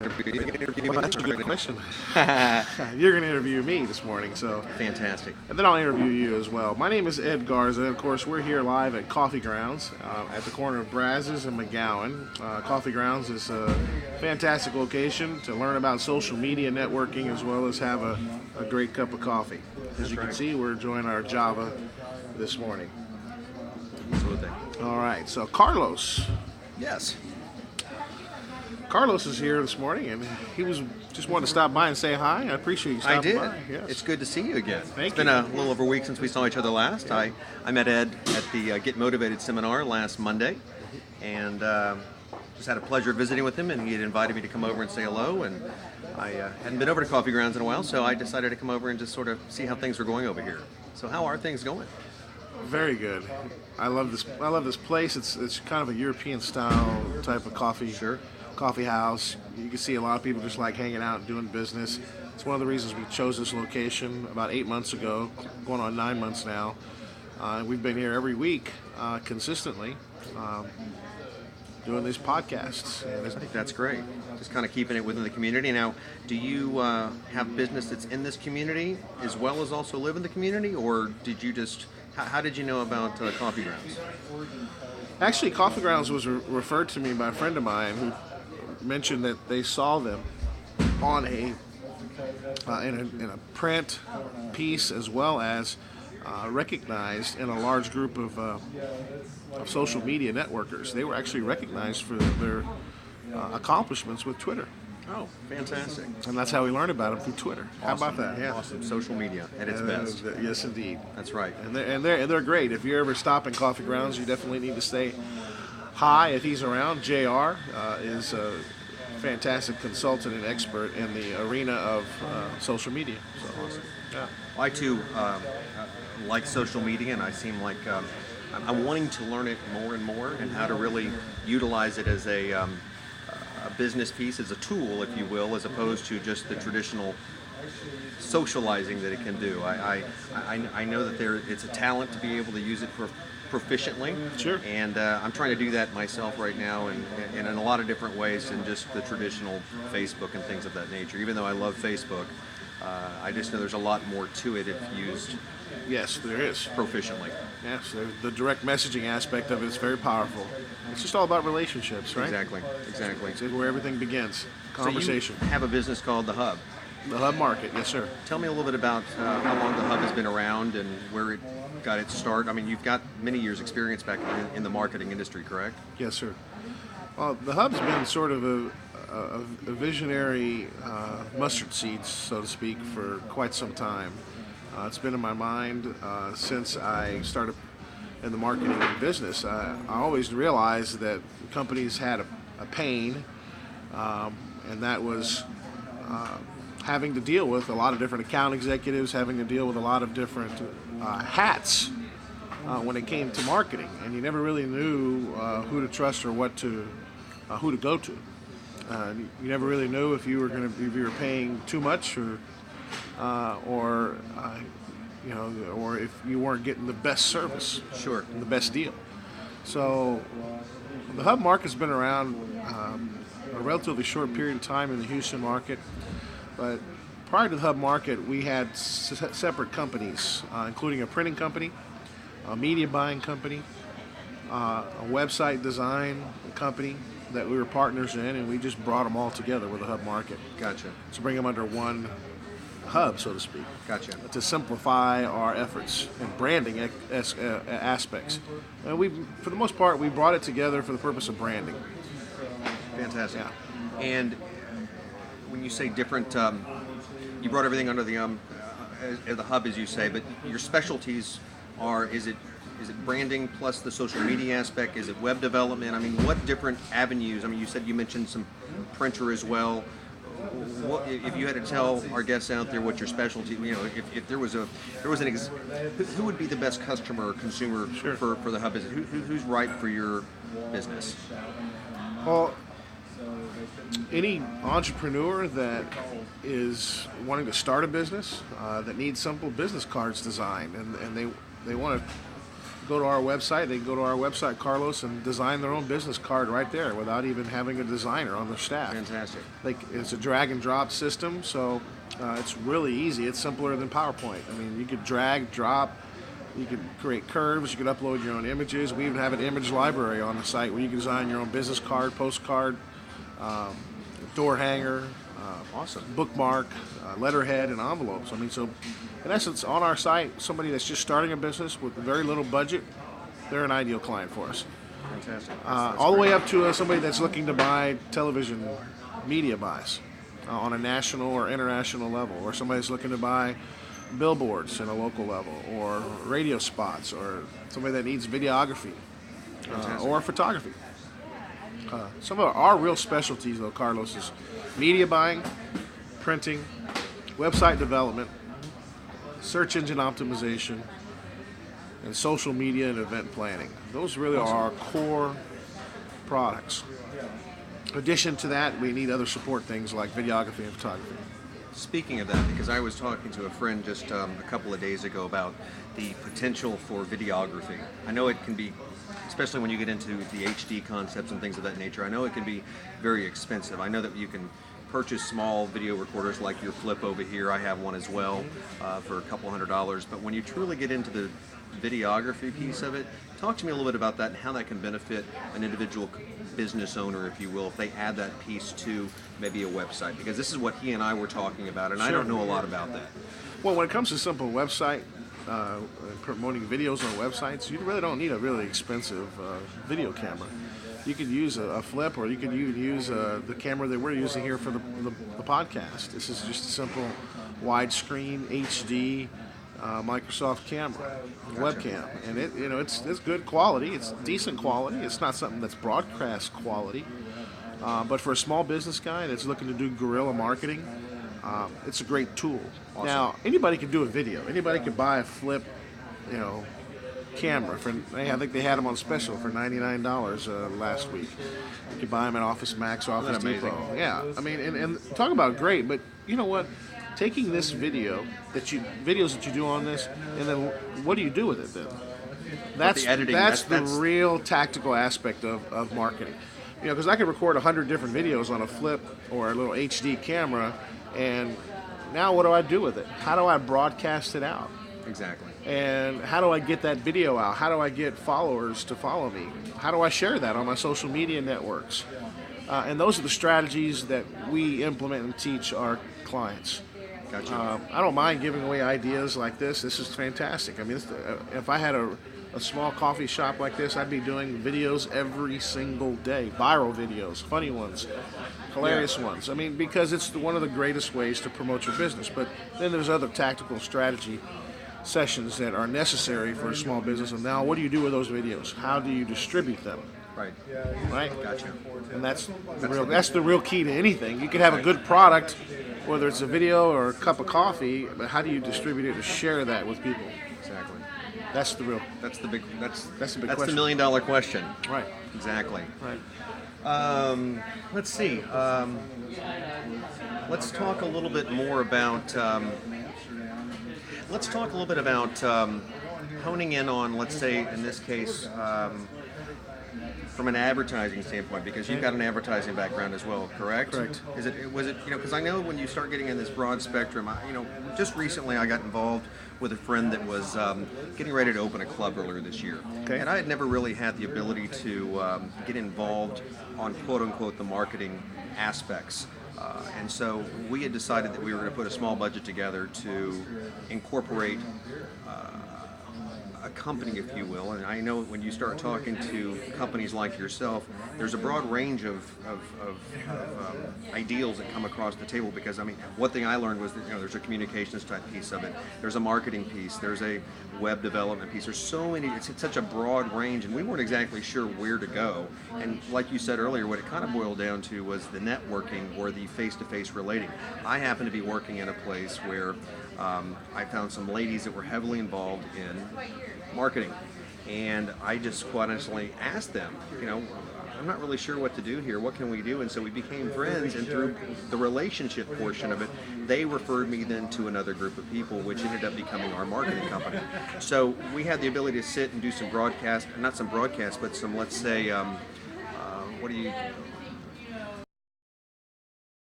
Well, that's a good question. Fantastic. You're going to interview me this morning, and then I'll interview you as well. My name is Ed Garza. Of course, we're here live at Coffee Groundz at the corner of Brazos and McGowan. Coffee Groundz is a fantastic location to learn about social media networking as well as have a great cup of coffee. As you can see, we're enjoying our Java this morning. Absolutely. All right, so Carlos. Yes. Carlos is here this morning, and he was just wanted to stop by and say hi. I appreciate you stopping I did. by. Yes. It's good to see you again. Thank It's been you. a little over a week since we saw each other last. I met Ed at the Get Motivated seminar last Monday, and just had a pleasure visiting with him, and he had invited me to come over and say hello, and I hadn't been over to Coffee Groundz in a while, so I decided to come over and just sort of see how things were going over here. So how are things going? Very good. I love this. I love this place. It's kind of a European style type of coffee. Sure. Coffee house. You can see a lot of people just like hanging out and doing business. It's one of the reasons we chose this location about 8 months ago, going on 9 months now. We've been here every week consistently doing these podcasts. And I think that's great. Just kind of keeping it within the community. Now, do you have business that's in this community as well as also live in the community, or did you just, how did you know about Coffee Groundz? Actually, Coffee Groundz was referred to me by a friend of mine who mentioned that they saw them on in a print piece as well as recognized in a large group of social media networkers. They were actually recognized for their accomplishments with Twitter. Oh, fantastic. And that's how we learned about them through Twitter. How Awesome. about that? Yeah. Awesome. Social media at its best. Yes, indeed. That's right. And they're great. If you ever stop in Coffee Groundz, you definitely need to stay hi if he's around. JR is a fantastic consultant and expert in the arena of social media. So Awesome. yeah. I too like social media, and I seem like I'm wanting to learn it more and more, and how to really utilize it as a business piece, as a tool, if you will, as opposed to just the traditional socializing that it can do. I know that it's a talent to be able to use it proficiently. Sure. And I'm trying to do that myself right now, and in a lot of different ways than just the traditional Facebook and things of that nature. Even though I love Facebook, I just know there's a lot more to it if used Yes, there is. proficiently. Yes, the direct messaging aspect of it is very powerful. It's just all about relationships, right? Exactly. It's where everything begins. Conversation. So you have a business called The Hub. The Hub Market, yes, sir. Tell me a little bit about how long The Hub has been around and where it got its start. I mean, you've got many years' experience back in the marketing industry, correct? Yes, sir. Well, the Hub's been sort of a visionary mustard seed, so to speak, for quite some time. It's been in my mind since I started in the marketing business. I always realized that companies had a pain, and that was having to deal with a lot of different account executives, having to deal with a lot of different hats when it came to marketing, and you never really knew who to trust or who to go to. You never really knew if you were paying too much or if you weren't getting the best service, Sure. the best deal. So the Hub Market's been around a relatively short period of time in the Houston market, but prior to the Hub Market, we had separate companies, including a printing company, a media buying company, a website design company that we were partners in, and we just brought them all together with the Hub Market Gotcha. to bring them under one hub, so to speak, Gotcha. to simplify our efforts and branding aspects. And for the most part, we brought it together for the purpose of branding. Fantastic. Yeah. And when you say different, you brought everything under the hub, as you say, but your specialties are, is it branding plus the social media aspect? Is it web development? I mean, what different avenues? I mean, you mentioned some printer as well. What, if you had to tell our guests out there what your specialty, if there was who would be the best customer or consumer Sure. for the hub? Is it who's right for your business? Well, any entrepreneur that is wanting to start a business that needs simple business cards designed, and they want to go to our website. They can go to our website, Carlos, and design their own business card right there without even having a designer on their staff. Fantastic. It's a drag and drop system, so it's really easy. It's simpler than PowerPoint. I mean, you could drag, drop, you could create curves, you could upload your own images. We even have an image library on the site where you can design your own business card, postcard, door hanger, Awesome. bookmark, letterhead, and envelopes. I mean, so in essence, on our site, somebody that's just starting a business with very little budget, they're an ideal client for us. Fantastic. All the way up to somebody that's looking to buy television media buys on a national or international level, or somebody that's looking to buy billboards in a local level, or radio spots, or somebody that needs videography or photography. Some of our real specialties, though, Carlos, is media buying, printing, website development, search engine optimization, and social media and event planning. Those really are our core products. In addition to that, we need other support things like videography and photography. Speaking of that, because I was talking to a friend just a couple of days ago about the potential for videography. I know it can be, especially when you get into the HD concepts and things of that nature, I know it can be very expensive. I know that you can purchase small video recorders like your Flip over here. I have one as well for a couple $100. But when you truly get into the videography piece of it, talk to me a little bit about that and how that can benefit an individual business owner, if you will, if they add that piece to maybe a website. Because this is what he and I were talking about, and I don't know a lot about that. Well, when it comes to simple website, promoting videos on websites, you really don't need a really expensive video camera. You could use a Flip, or you could even use the camera that we're using here for the podcast. This is just a simple widescreen HD Microsoft camera, webcam, and it's good quality. It's decent quality. It's not something that's broadcast quality, but for a small business guy that's looking to do guerrilla marketing, it's a great tool. Awesome. Now, anybody can do a video. Anybody can buy a Flip, camera. I think they had them on special for $99 last week. You can buy them at Office Max or Office Depot. Yeah, I mean, and talk about great, but you know what? Taking this videos that you do on this, and then what do you do with it then? That's the editing, that's the that's real tactical aspect of marketing. Because I could record 100 different videos on a Flip or a little HD camera, and now what do I do with it? How do I broadcast it out? Exactly. And how do I get that video out? How do I get followers to follow me? How do I share that on my social media networks? And those are the strategies that we implement and teach our clients. Gotcha. I don't mind giving away ideas like this. This is fantastic. I mean, if I had a small coffee shop like this, I'd be doing videos every single day. Viral videos, funny ones, hilarious ones. I mean, because it's one of the greatest ways to promote your business. But then there's other tactical strategy sessions that are necessary for a small business. And now, what do you do with those videos? How do you distribute them? Right. Right? Gotcha. And that's the real key to anything. You can have a good product, whether it's a video or a cup of coffee, but how do you distribute it to share that with people? Exactly. That's the real. That's the big question. $1 million question. Right. Exactly. Right. Let's see. Let's talk a little bit more about. Let's talk a little bit about honing in on, let's say, in this case, from an advertising standpoint, because you've got an advertising background as well, correct? Correct. Was it because I know when you start getting in this broad spectrum, just recently I got involved with a friend that was getting ready to open a club earlier this year. Okay. And I had never really had the ability to get involved on quote-unquote the marketing aspects. And so we had decided that we were going to put a small budget together to incorporate a company, if you will. And I know when you start talking to companies like yourself, there's a broad range of ideals that come across the table, because, I mean, one thing I learned was that, there's a communications type piece of it. There's a marketing piece. There's a web development piece. There's so many, it's such a broad range, and we weren't exactly sure where to go. And like you said earlier, what it kind of boiled down to was the networking or the face-to-face relating. I happen to be working in a place where I found some ladies that were heavily involved in marketing, and I just quite honestly asked them, I'm not really sure what to do here. What can we do? And so we became friends, and through the relationship portion of it, they referred me then to another group of people, which ended up becoming our marketing company. So we had the ability to sit and do some broadcast, not some broadcast, but some, let's say, what do you